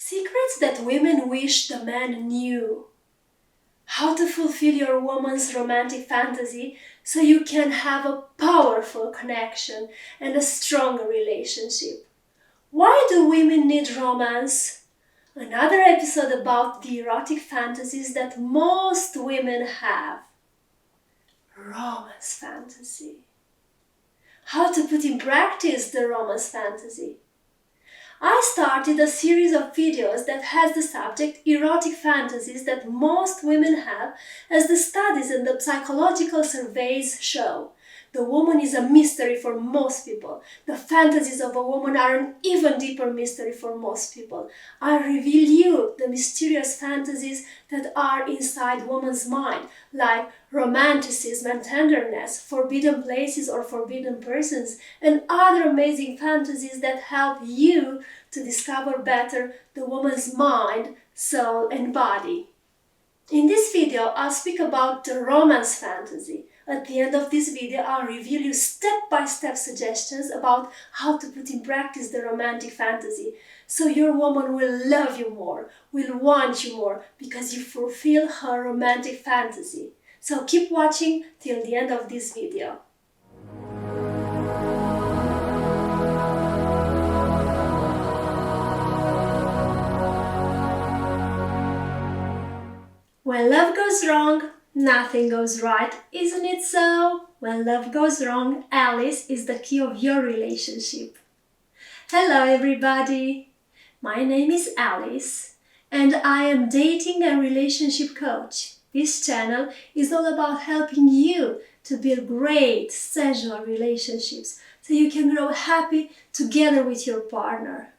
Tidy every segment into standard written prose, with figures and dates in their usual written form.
Secrets that women wish the man knew. How to fulfill your woman's romantic fantasy so you can have a powerful connection and a stronger relationship. Why do women need romance? Another episode about the erotic fantasies that most women have. Romance fantasy. How to put in practice the romance fantasy. I started a series of videos that has the subject erotic fantasies that most women have, as the studies and the psychological surveys show. The woman is a mystery for most people. The fantasies of a woman are an even deeper mystery for most people. I reveal you the mysterious fantasies that are inside woman's mind, like romanticism and tenderness, forbidden places or forbidden persons, and other amazing fantasies that help you to discover better the woman's mind, soul, and body. In this video, I'll speak about the romance fantasy. At the end of this video, I'll reveal you step-by-step suggestions about how to put in practice the romantic fantasy, so your woman will love you more, will want you more, because you fulfill her romantic fantasy. So keep watching till the end of this video. When love goes wrong, nothing goes right, isn't it so? When love goes wrong, Alice is the key of your relationship. Hello everybody! My name is Alice and I am dating and relationship coach. This channel is all about helping you to build great sensual relationships so you can grow happy together with your partner.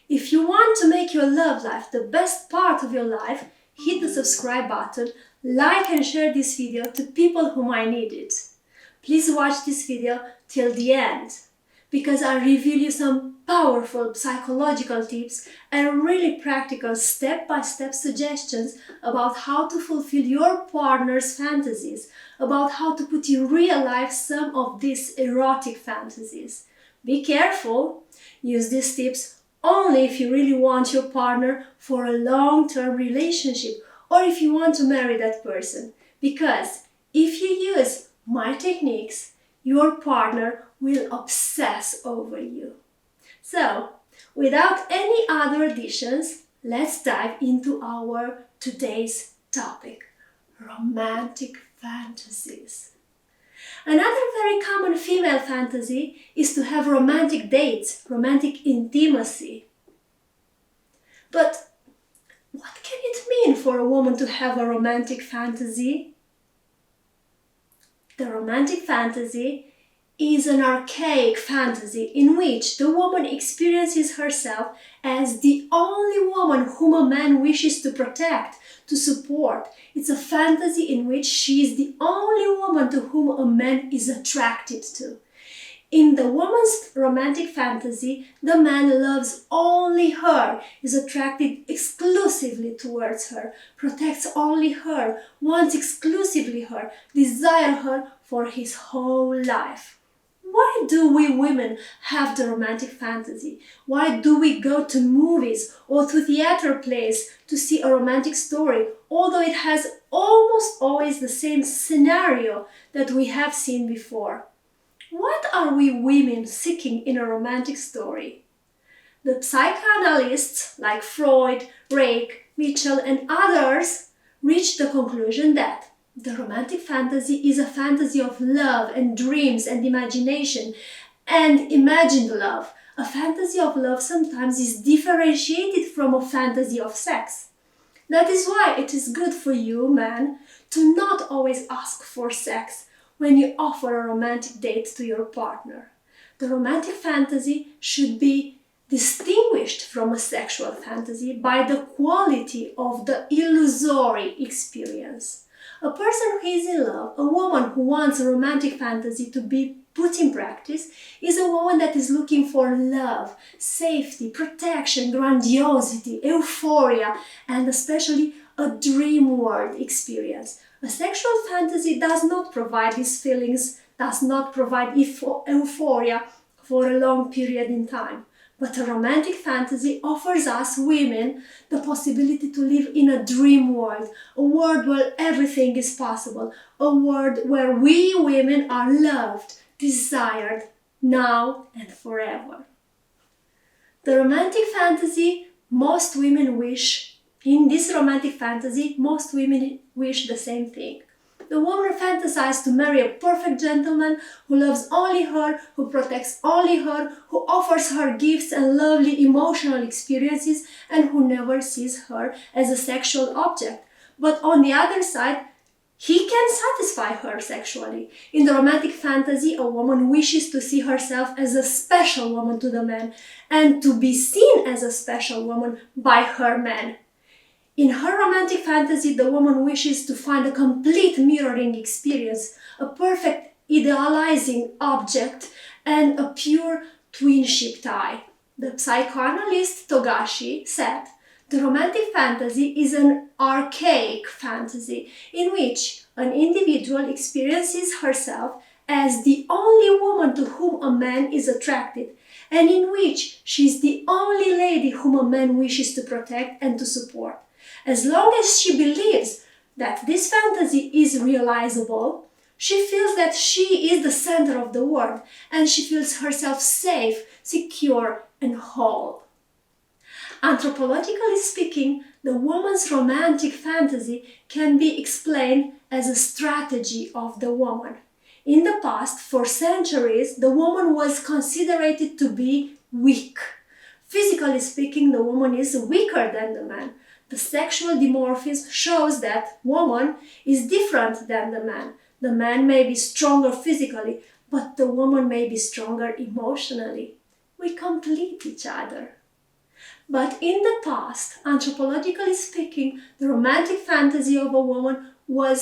If you want to make your love life the best part of your life, hit the subscribe button, like and share this video to people who might need it. Please watch this video till the end, because I reveal you some powerful psychological tips and really practical step-by-step suggestions about how to fulfill your partner's fantasies, about how to put in real life some of these erotic fantasies. Be careful, use these tips only if you really want your partner for a long-term relationship or if you want to marry that person. Because if you use my techniques, your partner will obsess over you. So, without any other additions, let's dive into our today's topic, romantic fantasies. Another very common female fantasy is to have romantic dates, romantic intimacy. But what can it mean for a woman to have a romantic fantasy? The romantic fantasy is an archaic fantasy in which the woman experiences herself as the only woman whom a man wishes to protect, to support. It's a fantasy in which she is the only woman to whom a man is attracted to. In the woman's romantic fantasy, the man loves only her, is attracted exclusively towards her, protects only her, wants exclusively her, desires her for his whole life. Why do we women have the romantic fantasy? Why do we go to movies or to theater plays to see a romantic story, although it has almost always the same scenario that we have seen before? What are we women seeking in a romantic story? The psychoanalysts like Freud, Reich, Mitchell and others reached the conclusion that the romantic fantasy is a fantasy of love and dreams and imagination and imagined love. A fantasy of love sometimes is differentiated from a fantasy of sex. That is why it is good for you, man, to not always ask for sex when you offer a romantic date to your partner. The romantic fantasy should be distinguished from a sexual fantasy by the quality of the illusory experience. A person who is in love, a woman who wants a romantic fantasy to be put in practice, is a woman that is looking for love, safety, protection, grandiosity, euphoria, and especially a dream world experience. A sexual fantasy does not provide these feelings, does not provide euphoria for a long period in time. But a romantic fantasy offers us women the possibility to live in a dream world, a world where everything is possible, a world where we women are loved, desired, now and forever. The romantic fantasy most women wish, in this romantic fantasy, most women wish the same thing. The woman fantasizes to marry a perfect gentleman who loves only her, who protects only her, who offers her gifts and lovely emotional experiences, and who never sees her as a sexual object. But on the other side, he can satisfy her sexually. In the romantic fantasy, a woman wishes to see herself as a special woman to the man and to be seen as a special woman by her man. In her romantic fantasy, the woman wishes to find a complete mirroring experience, a perfect idealizing object, and a pure twinship tie. The psychoanalyst Togashi said, "The romantic fantasy is an archaic fantasy in which an individual experiences herself as the only woman to whom a man is attracted, and in which she is the only lady whom a man wishes to protect and to support. As long as she believes that this fantasy is realizable, she feels that she is the center of the world, and she feels herself safe, secure, and whole." Anthropologically speaking, the woman's romantic fantasy can be explained as a strategy of the woman. In the past, for centuries, the woman was considered to be weak. Physically speaking, the woman is weaker than the man. The sexual dimorphism shows that woman is different than the man. The man may be stronger physically, but the woman may be stronger emotionally. We complete each other. But in the past, anthropologically speaking, the romantic fantasy of a woman was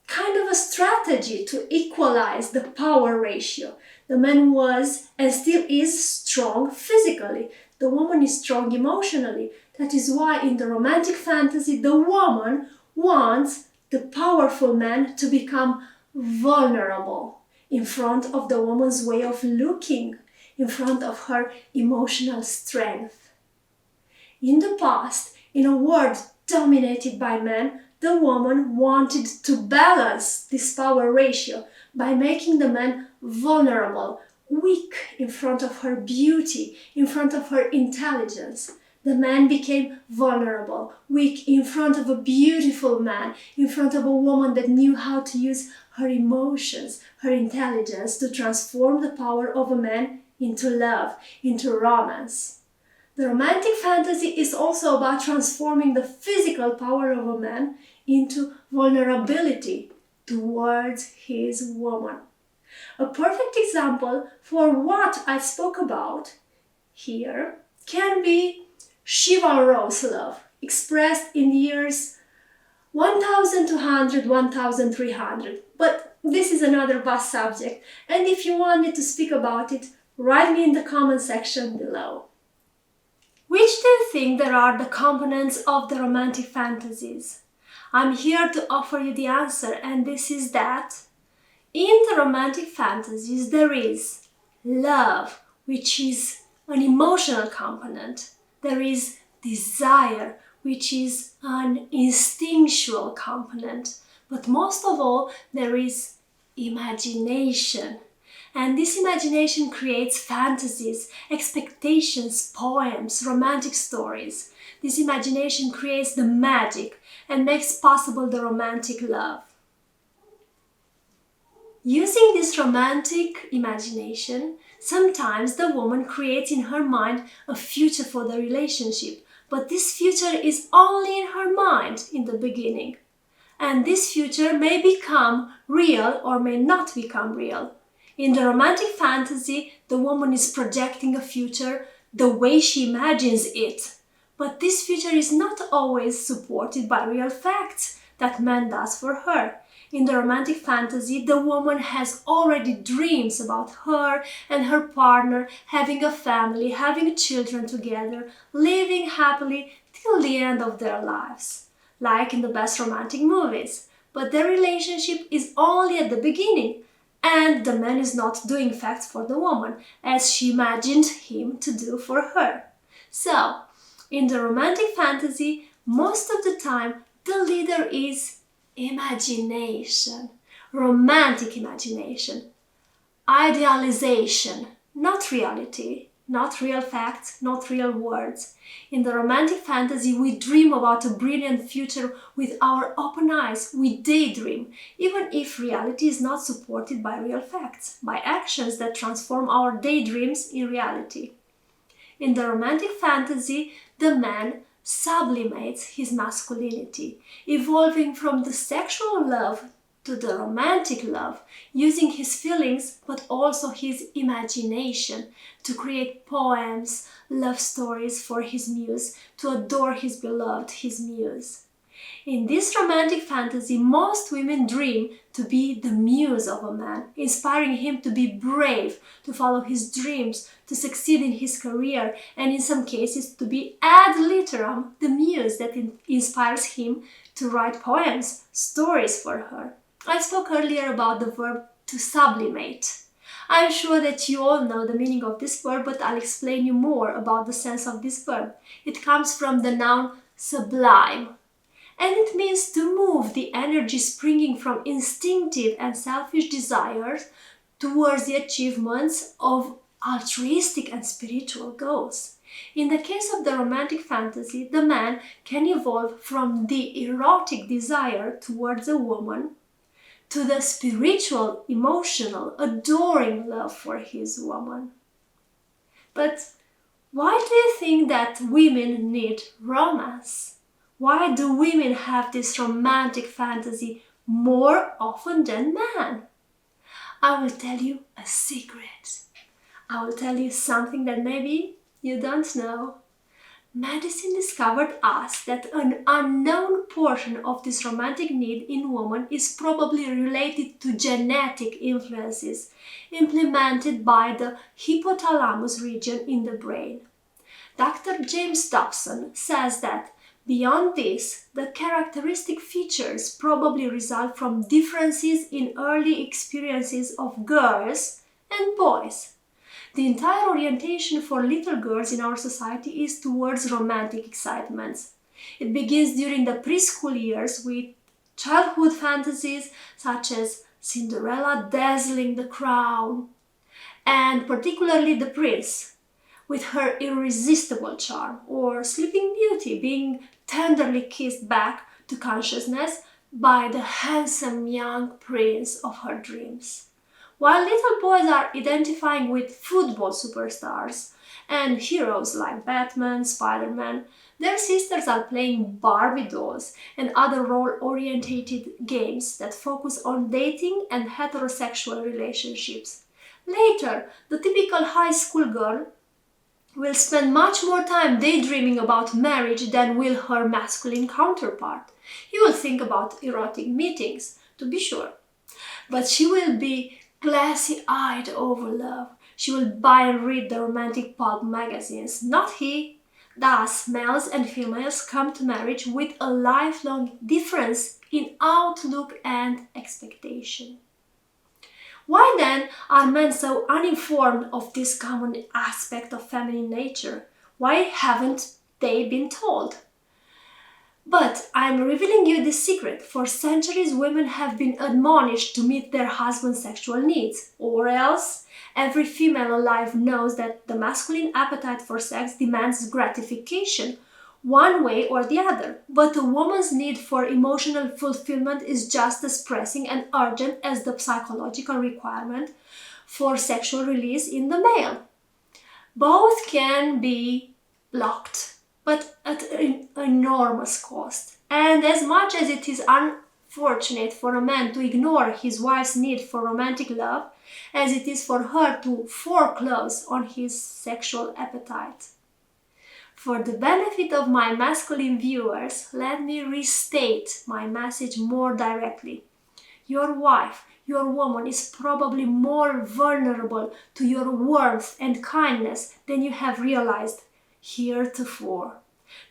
kind of a strategy to equalize the power ratio. The man was and still is strong physically. The woman is strong emotionally. That is why in the romantic fantasy, the woman wants the powerful man to become vulnerable in front of the woman's way of looking, in front of her emotional strength. In the past, in a world dominated by men, the woman wanted to balance this power ratio by making the man vulnerable, weak in front of her beauty, in front of her intelligence. The man became vulnerable, weak in front of a beautiful man, in front of a woman that knew how to use her emotions, her intelligence to transform the power of a man into love, into romance. The romantic fantasy is also about transforming the physical power of a man into vulnerability towards his woman. A perfect example for what I spoke about here can be chivalrous love, expressed in the years 1200, 1300. But this is another vast subject, and if you want me to speak about it, write me in the comment section below. Which do you think that are the components of the romantic fantasies? I'm here to offer you the answer, and this is that in the romantic fantasies there is love, which is an emotional component. There is desire, which is an instinctual component. But most of all, there is imagination. And this imagination creates fantasies, expectations, poems, romantic stories. This imagination creates the magic and makes possible the romantic love. Using this romantic imagination, sometimes the woman creates in her mind a future for the relationship, but this future is only in her mind in the beginning. And this future may become real or may not become real. In the romantic fantasy, the woman is projecting a future the way she imagines it. But this future is not always supported by real facts that man does for her. In the romantic fantasy, the woman has already dreams about her and her partner having a family, having children together, living happily till the end of their lives, like in the best romantic movies. But their relationship is only at the beginning. and the man is not doing facts for the woman as she imagined him to do for her. So, in the romantic fantasy, most of the time, the leader is imagination, romantic imagination, idealization, not reality, not real facts, not real words. In the romantic fantasy, we dream about a brilliant future with our open eyes. We daydream, even if reality is not supported by real facts, by actions that transform our daydreams in reality. In the romantic fantasy, the man sublimates his masculinity, evolving from the sexual love to the romantic love, using his feelings but also his imagination to create poems, love stories for his muse, to adore his beloved, his muse. In this romantic fantasy, most women dream to be the muse of a man, inspiring him to be brave, to follow his dreams, to succeed in his career, and in some cases to be ad literam, the muse that inspires him to write poems, stories for her. I spoke earlier about the verb to sublimate. I'm sure that you all know the meaning of this verb, but I'll explain you more about the sense of this verb. It comes from the noun sublime, and it means to move the energy springing from instinctive and selfish desires towards the achievements of altruistic and spiritual goals. In the case of the romantic fantasy, the man can evolve from the erotic desire towards a woman to the spiritual, emotional, adoring love for his woman. But why do you think that women need romance? Why do women have this romantic fantasy more often than men? I will tell you a secret. I will tell you something that maybe you don't know. Medicine discovered us that an unknown portion of this romantic need in women is probably related to genetic influences implemented by the hypothalamus region in the brain. Dr. James Dobson says that beyond this, the characteristic features probably result from differences in early experiences of girls and boys. The entire orientation for little girls in our society is towards romantic excitements. It begins during the preschool years with childhood fantasies such as Cinderella dazzling the crown, and particularly the prince with her irresistible charm, or Sleeping Beauty being tenderly kissed back to consciousness by the handsome young prince of her dreams. While little boys are identifying with football superstars and heroes like Batman, Spider-Man, their sisters are playing Barbie dolls and other role-oriented games that focus on dating and heterosexual relationships. Later, the typical high school girl will spend much more time daydreaming about marriage than will her masculine counterpart. He will think about erotic meetings, to be sure, but she will be glassy-eyed over love. She will buy and read the romantic pulp magazines, not he. Thus, males and females come to marriage with a lifelong difference in outlook and expectation. Why then are men so uninformed of this common aspect of feminine nature? Why haven't they been told? But I'm revealing you the secret. For centuries, women have been admonished to meet their husband's sexual needs, or else every female alive knows that the masculine appetite for sex demands gratification, one way or the other. But a woman's need for emotional fulfillment is just as pressing and urgent as the psychological requirement for sexual release in the male. Both can be blocked, but at an enormous cost. And as much as it is unfortunate for a man to ignore his wife's need for romantic love, as it is for her to foreclose on his sexual appetite. For the benefit of my masculine viewers, let me restate my message more directly. Your wife, your woman, is probably more vulnerable to your warmth and kindness than you have realized heretofore.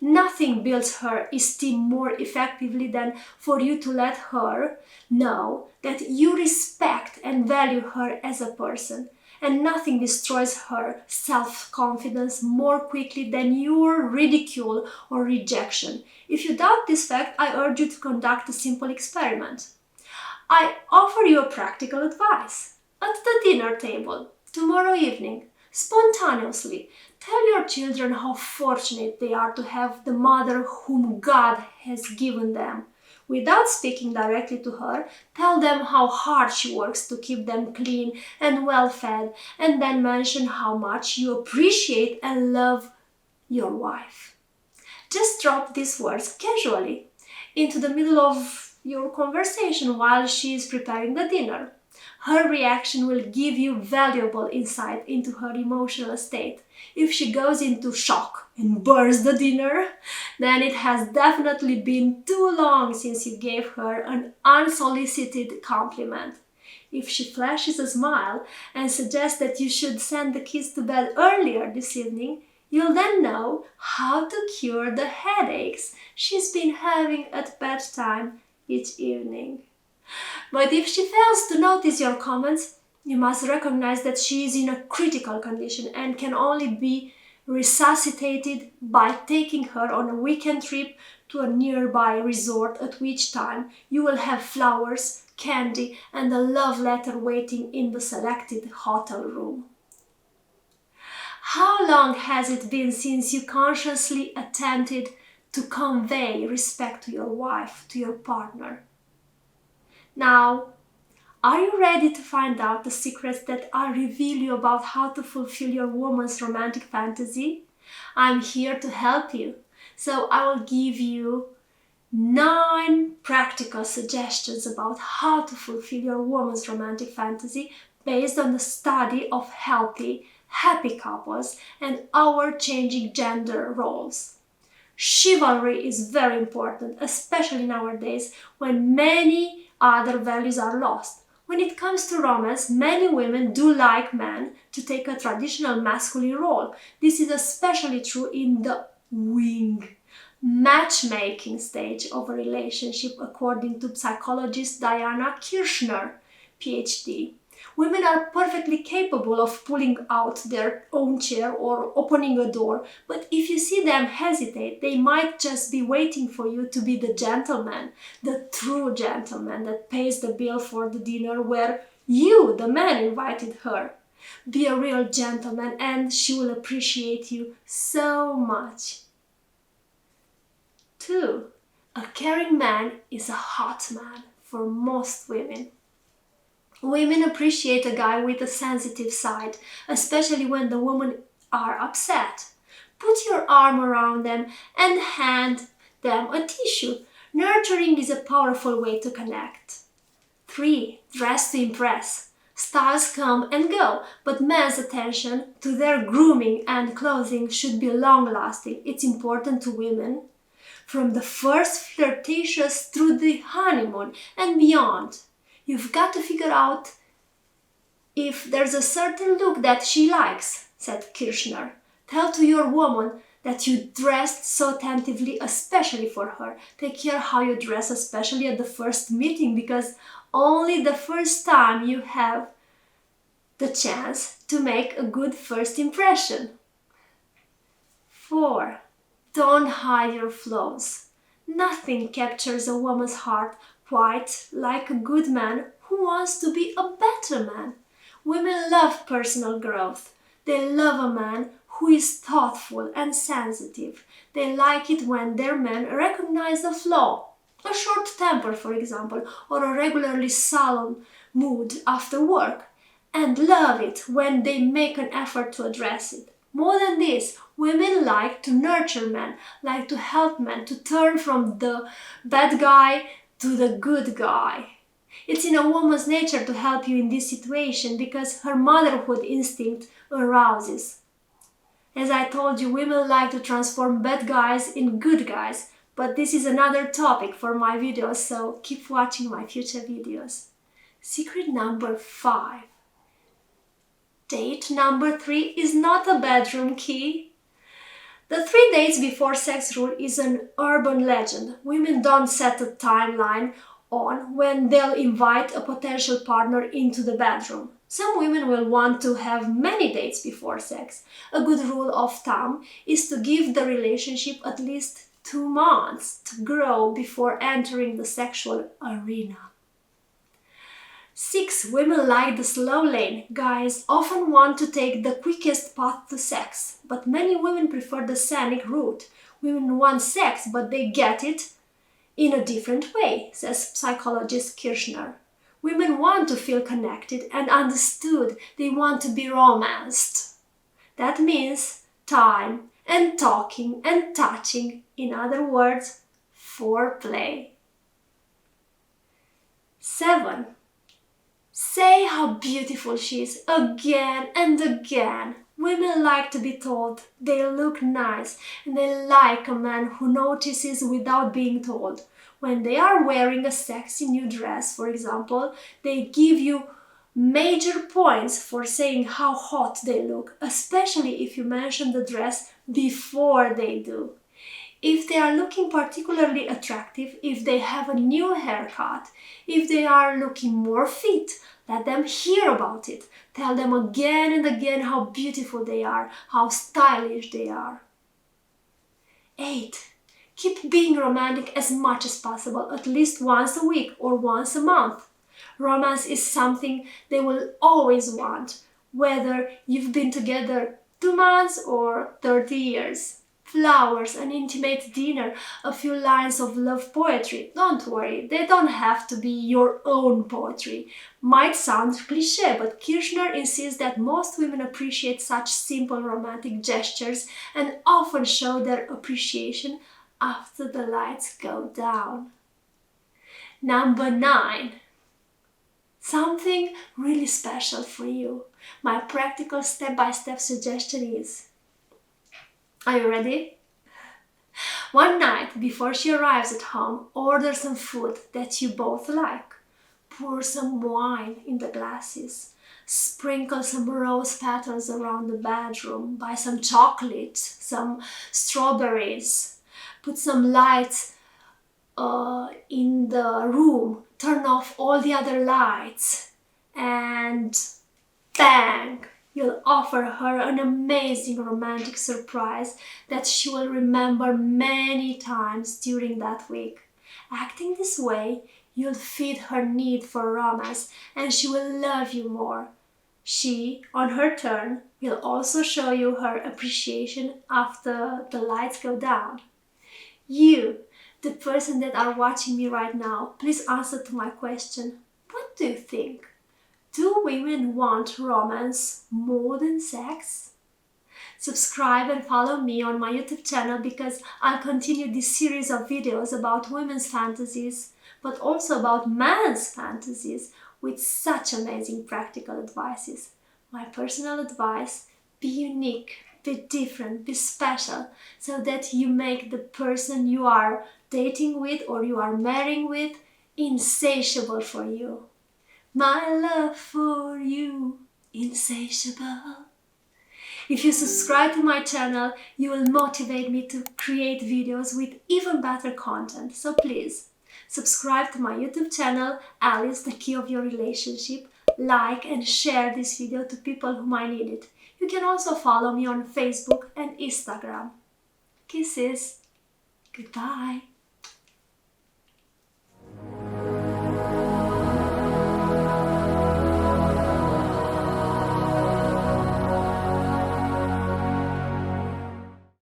Nothing builds her esteem more effectively than for you to let her know that you respect and value her as a person. And nothing destroys her self-confidence more quickly than your ridicule or rejection. If you doubt this fact, I urge you to conduct a simple experiment. I offer you a practical advice. At the dinner table, tomorrow evening, spontaneously, tell your children how fortunate they are to have the mother whom God has given them. Without speaking directly to her, tell them how hard she works to keep them clean and well-fed, and then mention how much you appreciate and love your wife. Just drop these words casually into the middle of your conversation while she is preparing the dinner. Her reaction will give you valuable insight into her emotional state. If she goes into shock and burns the dinner, then it has definitely been too long since you gave her an unsolicited compliment. If she flashes a smile and suggests that you should send the kids to bed earlier this evening, you'll then know how to cure the headaches she's been having at bedtime each evening. But if she fails to notice your comments, you must recognize that she is in a critical condition and can only be resuscitated by taking her on a weekend trip to a nearby resort, at which time you will have flowers, candy, and a love letter waiting in the selected hotel room. How long has it been since you consciously attempted to convey respect to your wife, to your partner? Now, are you ready to find out the secrets that I reveal you about how to fulfill your woman's romantic fantasy? I'm here to help you. So I will give you 9 practical suggestions about how to fulfill your woman's romantic fantasy based on the study of healthy, happy couples and our changing gender roles. Chivalry is very important, especially nowadays when many other values are lost. When it comes to romance, many women do like men to take a traditional masculine role. This is especially true in the wing, matchmaking stage of a relationship, according to psychologist Diana Kirshner, PhD. Women are perfectly capable of pulling out their own chair or opening a door, but if you see them hesitate, they might just be waiting for you to be the gentleman, the true gentleman that pays the bill for the dinner where you, the man, invited her. Be a real gentleman and she will appreciate you so much. 2. A caring man is a hot man for most women. Women appreciate a guy with a sensitive side, especially when the women are upset. Put your arm around them and hand them a tissue. Nurturing is a powerful way to connect. 3. Dress to impress. Styles come and go, but men's attention to their grooming and clothing should be long-lasting. It's important to women. From the first flirtatious through the honeymoon and beyond. You've got to figure out if there's a certain look that she likes, said Kirshner. Tell to your woman that you dressed so attentively, especially for her. Take care how you dress, especially at the first meeting, because only the first time you have the chance to make a good first impression. 4. Don't hide your flaws. Nothing captures a woman's heart quite like a good man who wants to be a better man. Women love personal growth. They love a man who is thoughtful and sensitive. They like it when their men recognize a flaw, a short temper, for example, or a regularly sullen mood after work, and love it when they make an effort to address it. More than this, women like to nurture men, like to help men to turn from the bad guy to the good guy. It's in a woman's nature to help you in this situation because her motherhood instinct arouses. As I told you, women like to transform bad guys in good guys, but this is another topic for my videos, so keep watching my future videos. Secret number 5. Date number 3 is not a bedroom key. The 3 days before sex rule is an urban legend. Women don't set a timeline on when they'll invite a potential partner into the bedroom. Some women will want to have many dates before sex. A good rule of thumb is to give the relationship at least 2 months to grow before entering the sexual arena. 6. Women like the slow lane. Guys often want to take the quickest path to sex, but many women prefer the scenic route. Women want sex, but they get it in a different way, says psychologist Kirchner. Women want to feel connected and understood. They want to be romanced. That means time and talking and touching. In other words, foreplay. 7. Say how beautiful she is again and again. Women like to be told they look nice, and they like a man who notices without being told. When they are wearing a sexy new dress, for example, they give you major points for saying how hot they look, especially if you mention the dress before they do. If they are looking particularly attractive, if they have a new haircut, if they are looking more fit, let them hear about it. Tell them again and again how beautiful they are, how stylish they are. 8. Keep being romantic as much as possible, at least once a week or once a month. Romance is something they will always want, whether you've been together 2 months or 30 years. Flowers, an intimate dinner, a few lines of love poetry. Don't worry, they don't have to be your own poetry. Might sound cliché, but Kirchner insists that most women appreciate such simple romantic gestures and often show their appreciation after the lights go down. Number 9. Something really special for you. My practical step-by-step suggestion is: are you ready? One night before she arrives at home, order some food that you both like. Pour some wine in the glasses. Sprinkle some rose petals around the bedroom. Buy some chocolate, some strawberries. Put some lights in the room. Turn off all the other lights. And bang! You'll offer her an amazing romantic surprise that she will remember many times during that week. Acting this way, you'll feed her need for romance and she will love you more. She, on her turn, will also show you her appreciation after the lights go down. You, the person that are watching me right now, please answer to my question. What do you think? Do women want romance more than sex? Subscribe and follow me on my YouTube channel because I'll continue this series of videos about women's fantasies, but also about men's fantasies with such amazing practical advices. My personal advice: be unique, be different, be special, so that you make the person you are dating with or you are marrying with insatiable for you. My love for you, insatiable. If you subscribe to my channel, you will motivate me to create videos with even better content. So please, subscribe to my YouTube channel, Alice, the key of your relationship. Like and share this video to people who might need it. You can also follow me on Facebook and Instagram. Kisses. Goodbye.